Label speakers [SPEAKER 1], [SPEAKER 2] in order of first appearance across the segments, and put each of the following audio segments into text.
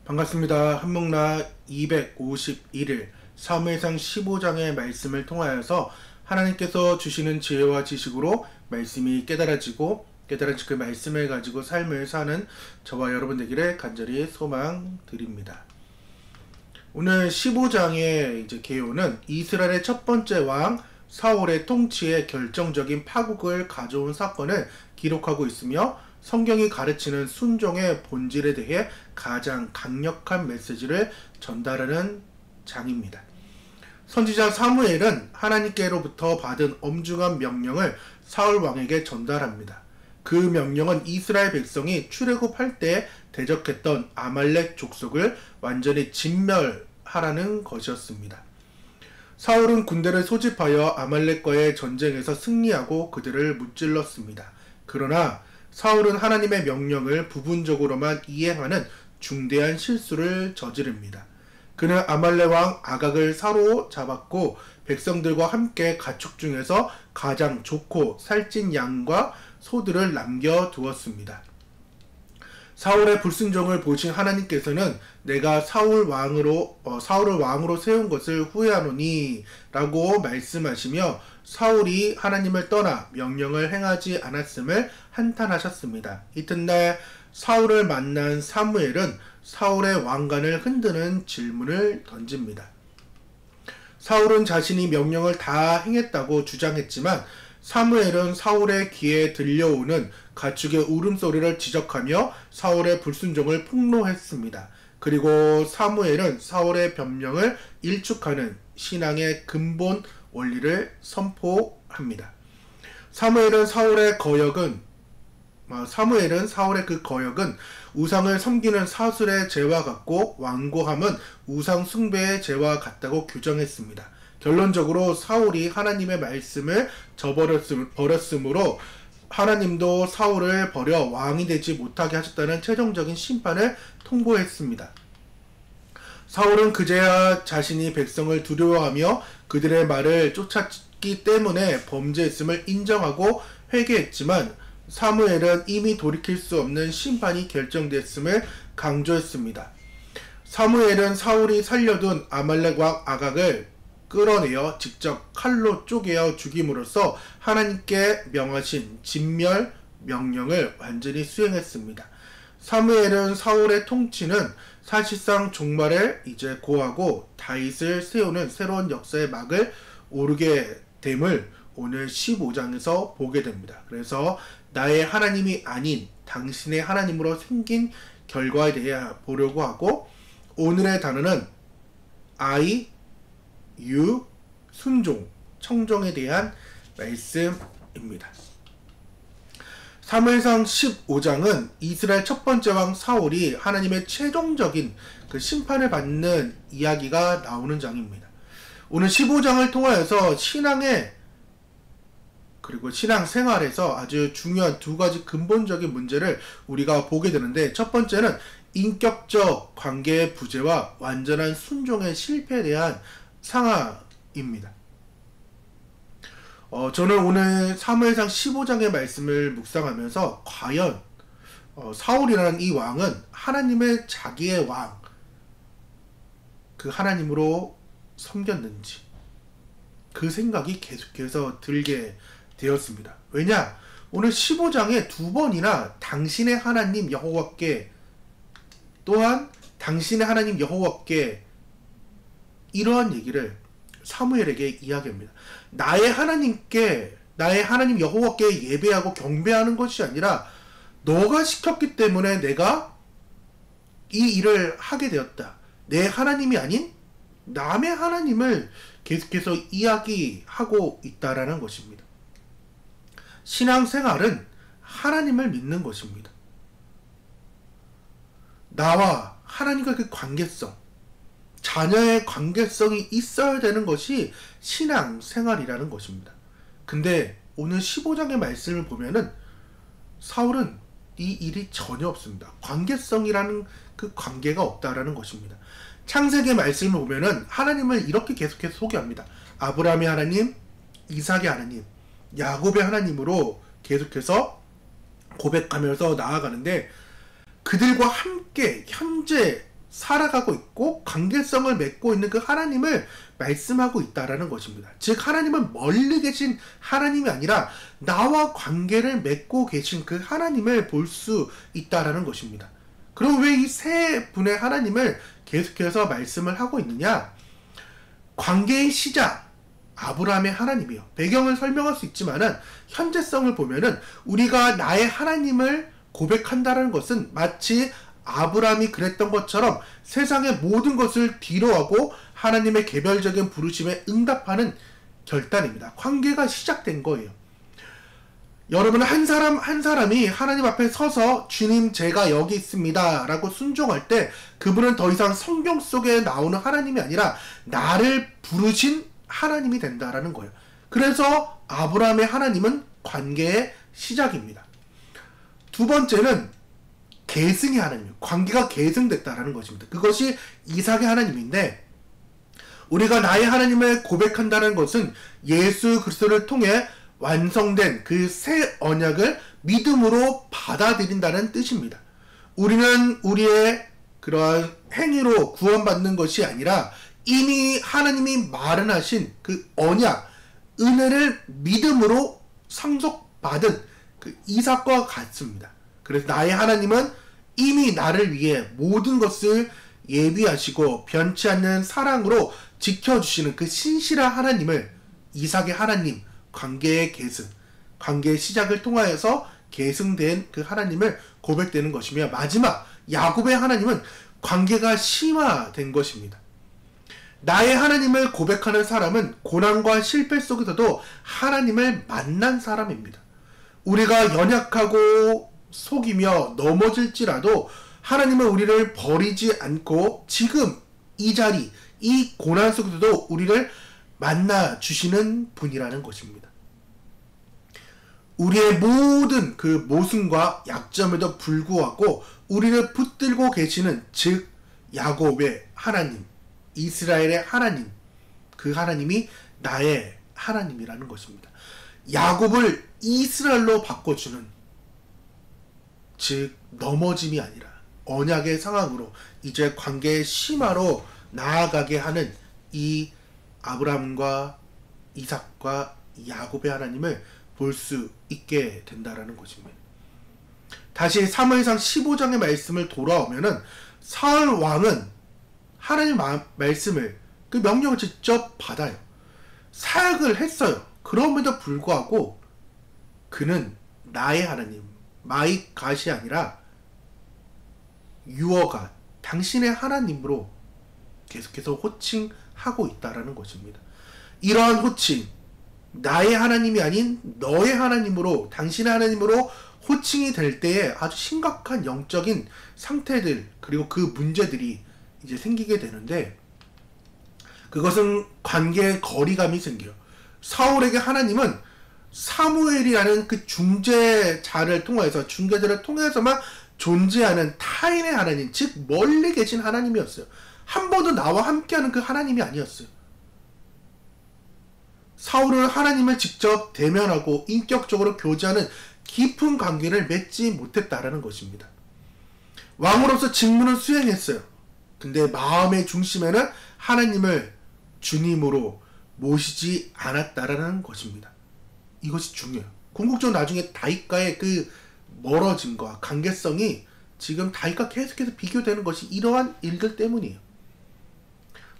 [SPEAKER 1] 반갑습니다. 한목나 251일 사무엘상 15장의 말씀을 통하여서 하나님께서 주시는 지혜와 지식으로 말씀이 깨달아지고 깨달아진 그 말씀을 가지고 삶을 사는 저와 여러분 되기를 간절히 소망드립니다. 오늘 15장의 이제 개요는 이스라엘의 첫 번째 왕 사울의 통치에 결정적인 파국을 가져온 사건을 기록하고 있으며 성경이 가르치는 순종의 본질에 대해 가장 강력한 메시지를 전달하는 장입니다. 선지자 사무엘은 하나님께로부터 받은 엄중한 명령을 사울 왕에게 전달합니다. 그 명령은 이스라엘 백성이 출애굽할 때 대적했던 아말렉 족속을 완전히 진멸하라는 것이었습니다. 사울은 군대를 소집하여 아말렉과의 전쟁에서 승리하고 그들을 무찔렀습니다. 그러나 사울은 하나님의 명령을 부분적으로만 이행하는 중대한 실수를 저지릅니다. 그는 아말렉 왕 아각을 사로잡았고 백성들과 함께 가축 중에서 가장 좋고 살찐 양과 소들을 남겨두었습니다. 사울의 불순종을 보신 하나님께서는 내가 사울을 왕으로 세운 것을 후회하노니 라고 말씀하시며 사울이 하나님을 떠나 명령을 행하지 않았음을 한탄하셨습니다. 이튿날 사울을 만난 사무엘은 사울의 왕관을 흔드는 질문을 던집니다. 사울은 자신이 명령을 다 행했다고 주장했지만 사무엘은 사울의 귀에 들려오는 가축의 울음소리를 지적하며 사울의 불순종을 폭로했습니다. 그리고 사무엘은 사울의 변명을 일축하는 신앙의 근본 원리를 선포합니다. 사무엘은 사울의 그 거역은 우상을 섬기는 사술의 죄와 같고 완고함은 우상 숭배의 죄와 같다고 규정했습니다. 결론적으로 사울이 하나님의 말씀을 저버렸으므로 하나님도 사울을 버려 왕이 되지 못하게 하셨다는 최종적인 심판을 통보했습니다. 사울은 그제야 자신이 백성을 두려워하며 그들의 말을 쫓았기 때문에 범죄했음을 인정하고 회개했지만 사무엘은 이미 돌이킬 수 없는 심판이 결정됐음을 강조했습니다. 사무엘은 사울이 살려둔 아말렉 왕 아각을 끌어내어 직접 칼로 쪼개어 죽임으로써 하나님께 명하신 진멸 명령을 완전히 수행했습니다. 사무엘은 사울의 통치는 사실상 종말을 이제 고하고 다윗을 세우는 새로운 역사의 막을 오르게 됨을 오늘 15장에서 보게 됩니다. 그래서 나의 하나님이 아닌 당신의 하나님으로 생긴 결과에 대해 보려고 하고, 오늘의 단어는 I, you, 순종, 청종에 대한 말씀입니다. 사무엘상 15장은 이스라엘 첫 번째 왕 사울이 하나님의 최종적인 그 심판을 받는 이야기가 나오는 장입니다. 오늘 15장을 통하여서 그리고 신앙생활에서 아주 중요한 두 가지 근본적인 문제를 우리가 보게 되는데, 첫 번째는 인격적 관계의 부재와 완전한 순종의 실패에 대한 상황입니다. 저는 오늘 사무엘상 15장의 말씀을 묵상하면서 과연 사울이라는 이 왕은 하나님의 자기의 왕, 그 하나님으로 섬겼는지 그 생각이 계속해서 들게 되었습니다. 왜냐? 오늘 15장에 두 번이나 당신의 하나님 여호와께, 또한 당신의 하나님 여호와께 이러한 얘기를 사무엘에게 이야기합니다. 나의 하나님 여호와께 예배하고 경배하는 것이 아니라 너가 시켰기 때문에 내가 이 일을 하게 되었다. 내 하나님이 아닌 남의 하나님을 계속해서 이야기하고 있다라는 것입니다. 신앙생활은 하나님을 믿는 것입니다. 나와 하나님과 그 관계성, 자녀의 관계성이 있어야 되는 것이 신앙생활이라는 것입니다. 근데 오늘 15장의 말씀을 보면은 사울은 이 일이 전혀 없습니다. 관계성이라는 그 관계가 없다라는 것입니다. 창세기 말씀을 보면은 하나님을 이렇게 계속해서 소개합니다. 아브라함의 하나님, 이삭의 하나님, 야곱의 하나님으로 계속해서 고백하면서 나아가는데, 그들과 함께 현재 살아가고 있고 관계성을 맺고 있는 그 하나님을 말씀하고 있다라는 것입니다. 즉 하나님은 멀리 계신 하나님이 아니라 나와 관계를 맺고 계신 그 하나님을 볼 수 있다라는 것입니다. 그럼 왜 이 세 분의 하나님을 계속해서 말씀을 하고 있느냐? 관계의 시작, 아브라함의 하나님이요. 배경을 설명할 수 있지만은 현재성을 보면은 우리가 나의 하나님을 고백한다는 것은 마치 아브라함이 그랬던 것처럼 세상의 모든 것을 뒤로하고 하나님의 개별적인 부르심에 응답하는 결단입니다. 관계가 시작된 거예요. 여러분 한 사람이 하나님 앞에 서서 주님 제가 여기 있습니다 라고 순종할 때 그분은 더 이상 성경 속에 나오는 하나님이 아니라 나를 부르신 하나님이 된다라는 거예요. 그래서 아브라함의 하나님은 관계의 시작입니다. 두 번째는 계승의 하나님, 관계가 계승됐다라는 것입니다. 그것이 이삭의 하나님인데 우리가 나의 하나님을 고백한다는 것은 예수 그리스도를 통해 완성된 그 새 언약을 믿음으로 받아들인다는 뜻입니다. 우리는 우리의 그러한 행위로 구원받는 것이 아니라 이미 하나님이 마련하신 그 언약, 은혜를 믿음으로 상속받은 그 이삭과 같습니다. 그래서 나의 하나님은 이미 나를 위해 모든 것을 예비하시고 변치 않는 사랑으로 지켜주시는 그 신실한 하나님을 이삭의 하나님, 관계의 계승, 관계의 시작을 통하여서 계승된 그 하나님을 고백되는 것이며 마지막 야곱의 하나님은 관계가 심화된 것입니다. 나의 하나님을 고백하는 사람은 고난과 실패 속에서도 하나님을 만난 사람입니다. 우리가 연약하고 속이며 넘어질지라도 하나님은 우리를 버리지 않고 지금 이 자리, 이 고난 속에서도 우리를 만나 주시는 분이라는 것입니다. 우리의 모든 그 모순과 약점에도 불구하고 우리를 붙들고 계시는 즉 야곱의 하나님, 이스라엘의 하나님, 그 하나님이 나의 하나님이라는 것입니다. 야곱을 이스라엘로 바꿔주는 즉 넘어짐이 아니라 언약의 상황으로 이제 관계의 심화로 나아가게 하는 이 아브라함과 이삭과 야곱의 하나님을 볼 수 있게 된다라는 것입니다. 다시 사무엘상 15장의 말씀을 돌아오면은 사울 왕은 하나님 말씀을 그 명령을 직접 받아요. 사역을 했어요. 그럼에도 불구하고 그는 나의 하나님, 마이 갓이 아니라 유어가 당신의 하나님으로 계속해서 호칭하고 있다라는 것입니다. 이러한 호칭, 나의 하나님이 아닌 너의 하나님으로, 당신의 하나님으로 호칭이 될 때에 아주 심각한 영적인 상태들 그리고 그 문제들이 이제 생기게 되는데 그것은 관계의 거리감이 생겨요. 사울에게 하나님은 사무엘이라는 그 중재자를 통해서 중개자를 통해서만 존재하는 타인의 하나님, 즉 멀리 계신 하나님이었어요. 한 번도 나와 함께하는 그 하나님이 아니었어요. 사울은 하나님을 직접 대면하고 인격적으로 교제하는 깊은 관계를 맺지 못했다라는 것입니다. 왕으로서 직무는 수행했어요. 근데 마음의 중심에는 하나님을 주님으로 모시지 않았다라는 것입니다. 이것이 중요해요. 궁극적으로 나중에 다윗과의 그 멀어짐과 관계성이 지금 다윗과 계속해서 비교되는 것이 이러한 일들 때문이에요.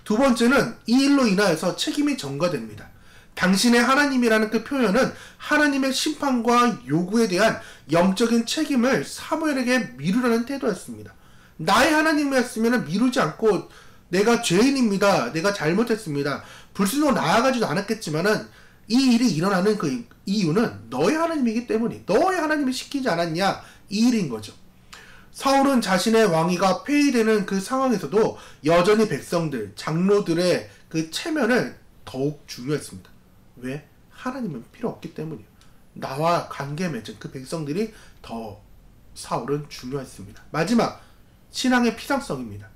[SPEAKER 1] 두 번째는 이 일로 인하여서 책임이 전가됩니다. 당신의 하나님이라는 그 표현은 하나님의 심판과 요구에 대한 영적인 책임을 사무엘에게 미루라는 태도였습니다. 나의 하나님이었으면 미루지 않고 내가 죄인입니다. 내가 잘못했습니다. 불순으로 나아가지도 않았겠지만은 이 일이 일어나는 그 이유는 너의 하나님이기 때문에 너의 하나님이 시키지 않았냐 이 일인 거죠. 사울은 자신의 왕위가 폐위되는 그 상황에서도 여전히 백성들, 장로들의 그 체면을 더욱 중요했습니다. 왜? 하나님은 필요 없기 때문이에요. 나와 관계 맺은 그 백성들이 더 사울은 중요했습니다. 마지막, 신앙의 피상성입니다.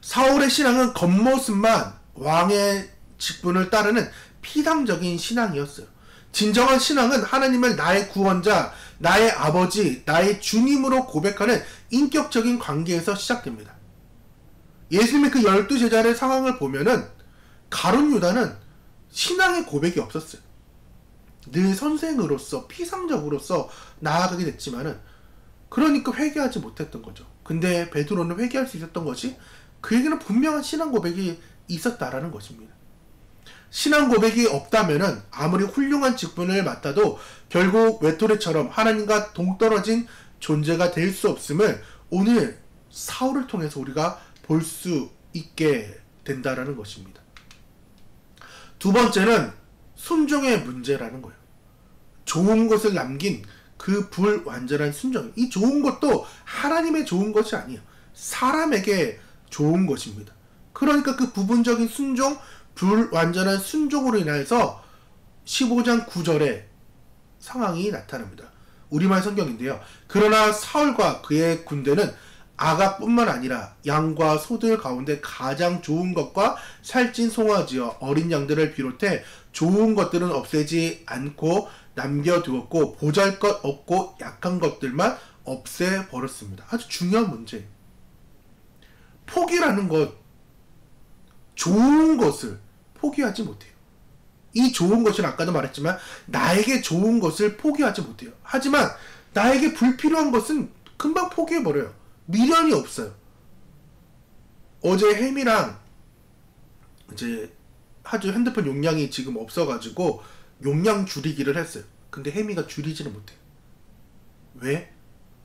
[SPEAKER 1] 사울의 신앙은 겉모습만 왕의 직분을 따르는 피상적인 신앙이었어요. 진정한 신앙은 하나님을 나의 구원자, 나의 아버지, 나의 주님으로 고백하는 인격적인 관계에서 시작됩니다. 예수님의 그 12제자의 상황을 보면은 가룟 유다는 신앙의 고백이 없었어요. 늘 선생으로서 피상적으로서 나아가게 됐지만은 그러니까 회개하지 못했던 거죠. 근데 베드로는 회개할 수 있었던 것이 그에게는 분명한 신앙 고백이 있었다라는 것입니다. 신앙 고백이 없다면은 아무리 훌륭한 직분을 맡아도 결국 외톨이처럼 하나님과 동떨어진 존재가 될 수 없음을 오늘 사울을 통해서 우리가 볼 수 있게 된다라는 것입니다. 두 번째는 순종의 문제라는 거예요. 좋은 것을 남긴 그 불완전한 순종. 이 좋은 것도 하나님의 좋은 것이 아니에요. 사람에게 좋은 것입니다. 그러니까 그 부분적인 순종, 불완전한 순종으로 인해서 15장 9절에 상황이 나타납니다. 우리말 성경인데요. 그러나 사울과 그의 군대는 아각뿐만 아니라 양과 소들 가운데 가장 좋은 것과 살찐 송아지와 어린 양들을 비롯해 좋은 것들은 없애지 않고 남겨두었고 보잘것 없고 약한 것들만 없애버렸습니다. 아주 중요한 문제예요. 포기라는 것, 좋은 것을 포기하지 못해요. 이 좋은 것은 아까도 말했지만 나에게 좋은 것을 포기하지 못해요. 하지만 나에게 불필요한 것은 금방 포기해버려요. 미련이 없어요. 어제 혜미랑 이제 아주 핸드폰 용량이 지금 없어가지고 용량 줄이기를 했어요. 근데 혜미가 줄이지는 못해요. 왜?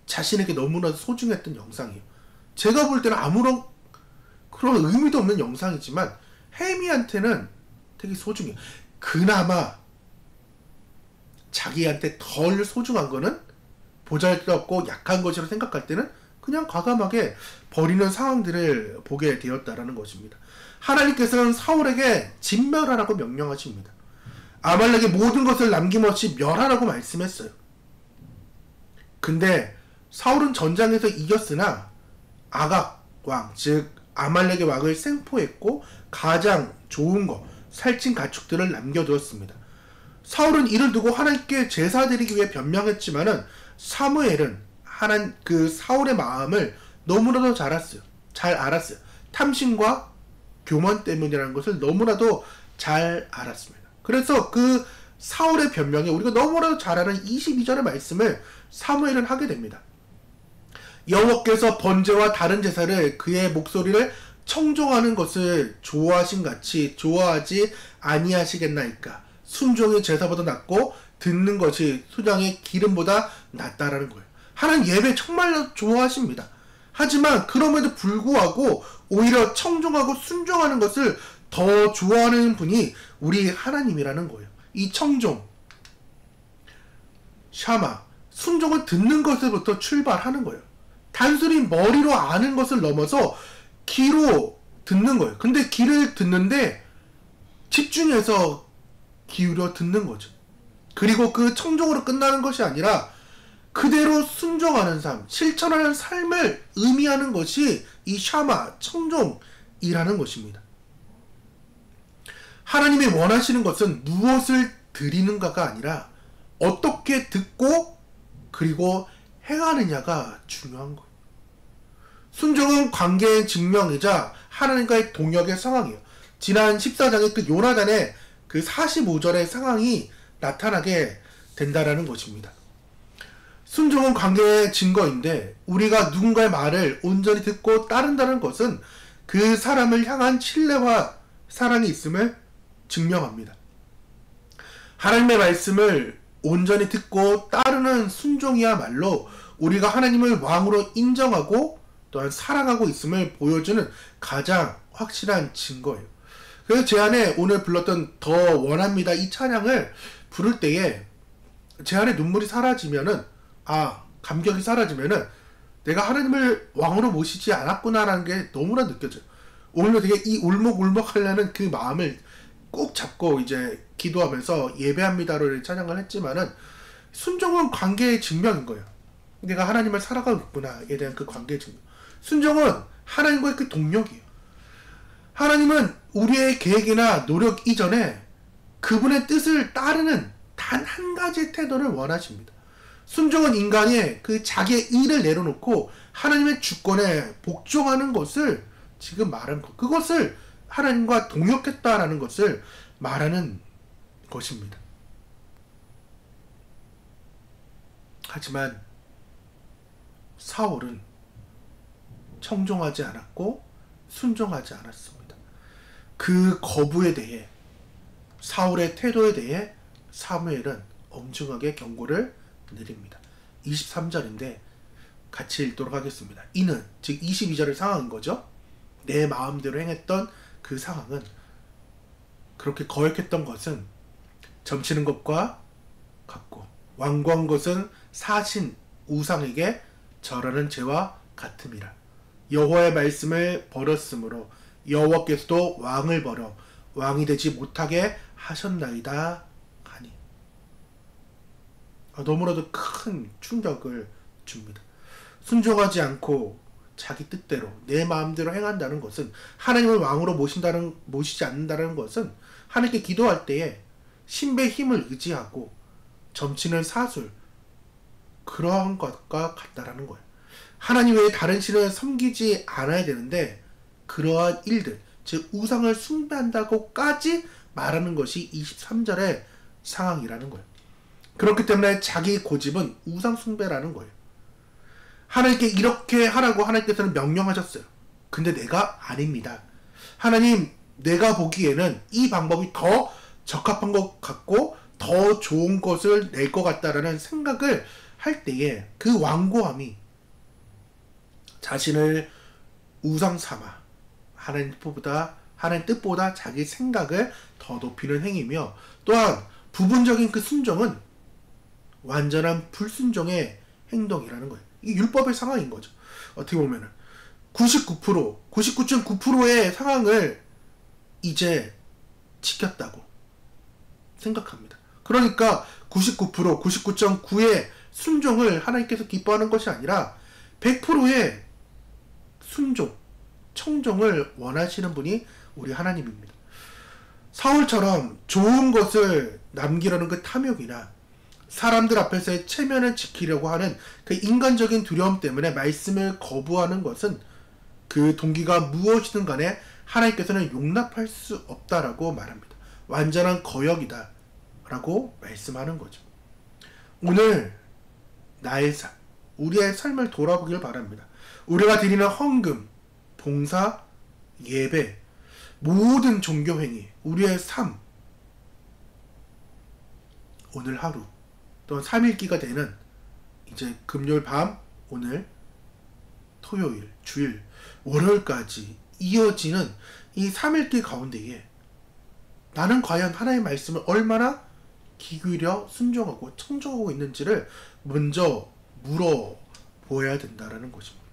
[SPEAKER 1] 자신에게 너무나도 소중했던 영상이에요. 제가 볼 때는 아무런 그런 의미도 없는 영상이지만 혜미한테는 되게 소중해요. 그나마 자기한테 덜 소중한 거는 보잘것없고 약한 것이라고 생각할 때는 그냥 과감하게 버리는 상황들을 보게 되었다라는 것입니다. 하나님께서는 사울에게 진멸하라고 명령하십니다. 아말렉의 모든 것을 남김없이 멸하라고 말씀했어요. 근데 사울은 전장에서 이겼으나 아각 왕, 즉 아말렉의 왕을 생포했고 가장 좋은 것, 살찐 가축들을 남겨두었습니다. 사울은 이를 두고 하나님께 제사 드리기 위해 변명했지만은 사무엘은 그 사울의 마음을 너무나도 잘 알았어요. 탐심과 교만 때문이라는 것을 너무나도 잘 알았습니다. 그래서 그 사울의 변명에 우리가 너무나도 잘 아는 22절의 말씀을 사무엘은 하게 됩니다. 여호와께서 번제와 다른 제사를 그의 목소리를 청종하는 것을 좋아하신 같이 좋아하지 아니하시겠나이까. 순종이 제사보다 낫고 듣는 것이 수장의 기름보다 낫다라는 거예요. 하나님 예배 정말로 좋아하십니다. 하지만 그럼에도 불구하고 오히려 청종하고 순종하는 것을 더 좋아하는 분이 우리 하나님이라는 거예요. 이 청종, 샤마, 순종은 듣는 것으로부터 출발하는 거예요. 단순히 머리로 아는 것을 넘어서 귀로 듣는 거예요. 근데 귀를 듣는데 집중해서 기울여 듣는 거죠. 그리고 그 청종으로 끝나는 것이 아니라 그대로 순종하는 삶, 실천하는 삶을 의미하는 것이 이 샤마, 청종이라는 것입니다. 하나님이 원하시는 것은 무엇을 드리는가가 아니라 어떻게 듣고 그리고 행하느냐가 중요한 거예요. 순종은 관계의 증명이자 하나님과의 동역의 상황이에요. 지난 14장의 그 요나단의 그 45절의 상황이 나타나게 된다라는 것입니다. 순종은 관계의 증거인데 우리가 누군가의 말을 온전히 듣고 따른다는 것은 그 사람을 향한 신뢰와 사랑이 있음을 증명합니다. 하나님의 말씀을 온전히 듣고 따르는 순종이야말로 우리가 하나님을 왕으로 인정하고 또한 사랑하고 있음을 보여주는 가장 확실한 증거예요. 그래서 제 안에 오늘 불렀던 더 원합니다 이 찬양을 부를 때에 제 안에 눈물이 사라지면은 감격이 사라지면은 내가 하나님을 왕으로 모시지 않았구나라는 게 너무나 느껴져요. 오늘도 되게 이 울먹울먹 하려는 그 마음을 꼭 잡고 이제 기도하면서 예배합니다를 찬양을 했지만은 순종은 관계의 증명인 거예요. 내가 하나님을 살아가고 있구나에 대한 그 관계의 증명. 순종은 하나님과의 그 동력이에요. 하나님은 우리의 계획이나 노력 이전에 그분의 뜻을 따르는 단 한 가지의 태도를 원하십니다. 순종은 인간의 그 자기의 의를 내려놓고 하나님의 주권에 복종하는 것을 지금 말한 것, 그것을 하나님과 동역했다라는 것을 말하는 것입니다. 하지만 사울은 청종하지 않았고 순종하지 않았습니다. 그 거부에 대해, 사울의 태도에 대해 사무엘은 엄중하게 경고를 내립니다. 23절인데 같이 읽도록 하겠습니다. 이는, 즉 22절의 상황인 거죠. 내 마음대로 행했던 그 상황은, 그렇게 거역했던 것은 점치는 것과 같고 완고한 것은 사신 우상에게 절하는 죄와 같음이라. 여호와의 말씀을 버렸으므로 여호와께서도 왕을 버려 왕이 되지 못하게 하셨나이다 하니. 너무나도 큰 충격을 줍니다. 순종하지 않고 자기 뜻대로 내 마음대로 행한다는 것은, 하나님을 왕으로 모시지 않는다는 것은 하나님께 기도할 때에 신의 힘을 의지하고 점치는 사술, 그러한 것과 같다라는 거예요. 하나님 외에 다른 신을 섬기지 않아야 되는데 그러한 일들, 즉 우상을 숭배한다고까지 말하는 것이 23절의 상황이라는 거예요. 그렇기 때문에 자기 고집은 우상 숭배라는 거예요. 하나님께 이렇게 하라고 하나님께서는 명령하셨어요. 근데 내가 아닙니다. 하나님, 내가 보기에는 이 방법이 더 적합한 것 같고 더 좋은 것을 낼 것 같다라는 생각을 할 때에 그 완고함이 자신을 우상 삼아 하나님 뜻보다 자기 생각을 더 높이는 행위며, 또한 부분적인 그 순종은 완전한 불순종의 행동이라는 거예요. 이게 율법의 상황인 거죠. 어떻게 보면은 99.9%의 상황을 이제 지켰다고 생각합니다. 그러니까 99.9의 순종을 하나님께서 기뻐하는 것이 아니라 100%의 순종, 청종을 원하시는 분이 우리 하나님입니다. 사울처럼 좋은 것을 남기려는 그 탐욕이나 사람들 앞에서의 체면을 지키려고 하는 그 인간적인 두려움 때문에 말씀을 거부하는 것은, 그 동기가 무엇이든 간에 하나님께서는 용납할 수 없다라고 말합니다. 완전한 거역이다 라고 말씀하는 거죠. 오늘 나의 삶, 우리의 삶을 돌아보길 바랍니다. 우리가 드리는 헌금, 봉사, 예배, 모든 종교행위, 우리의 삶, 오늘 하루 또 3일기가 되는 이제 금요일 밤, 오늘 토요일, 주일, 월요일까지 이어지는 이 3일기 가운데에 나는 과연 하나님의 말씀을 얼마나 귀 기울여 순종하고 청종하고 있는지를 먼저 물어보아야 된다는 것입니다.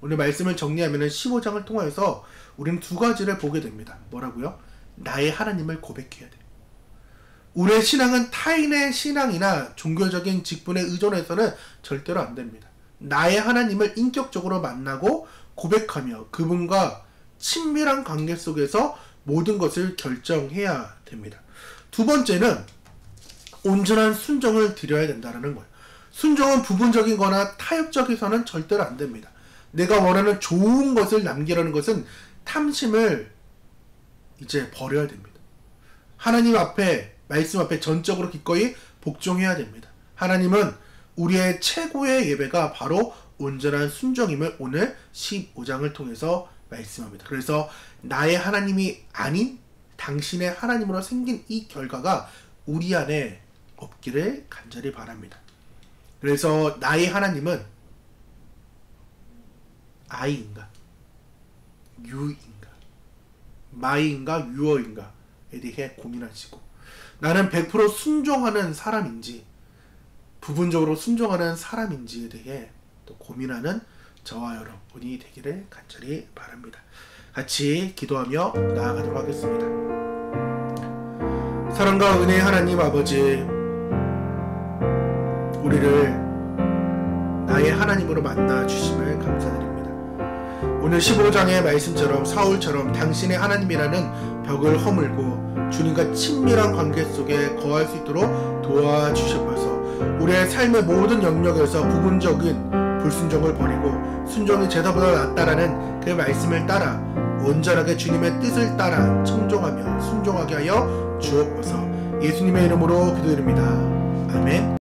[SPEAKER 1] 오늘 말씀을 정리하면 15장을 통해서 우리는 두 가지를 보게 됩니다. 뭐라고요? 나의 하나님을 고백해야 돼. 우리의 신앙은 타인의 신앙이나 종교적인 직분에 의존해서는 절대로 안 됩니다. 나의 하나님을 인격적으로 만나고 고백하며 그분과 친밀한 관계 속에서 모든 것을 결정해야 됩니다. 두 번째는 온전한 순종을 드려야 된다는 거예요. 순종은 부분적인 거나 타협적이서는 절대로 안 됩니다. 내가 원하는 좋은 것을 남기려는 것은 탐심을 이제 버려야 됩니다. 하나님 앞에, 말씀 앞에 전적으로 기꺼이 복종해야 됩니다. 하나님은 우리의 최고의 예배가 바로 온전한 순종임을 오늘 15장을 통해서 말씀합니다. 그래서 나의 하나님이 아닌 당신의 하나님으로 생긴 이 결과가 우리 안에 없기를 간절히 바랍니다. 그래서 나의 하나님은 I인가, U인가, My인가, Your인가에 대해 고민하시고, 나는 100% 순종하는 사람인지 부분적으로 순종하는 사람인지에 대해 또 고민하는 저와 여러분이 되기를 간절히 바랍니다. 같이 기도하며 나아가도록 하겠습니다. 사랑과 은혜의 하나님 아버지, 우리를 나의 하나님으로 만나 주심을 감사드립니다. 오늘 15장의 말씀처럼 사울처럼 당신의 하나님이라는 벽을 허물고 주님과 친밀한 관계 속에 거할 수 있도록 도와주셔서 우리의 삶의 모든 영역에서 부분적인 불순종을 버리고 순종이 제사보다 낫다라는 그 말씀을 따라 온전하게 주님의 뜻을 따라 청종하며 순종하게 하여 주옵소서. 예수님의 이름으로 기도드립니다. 아멘.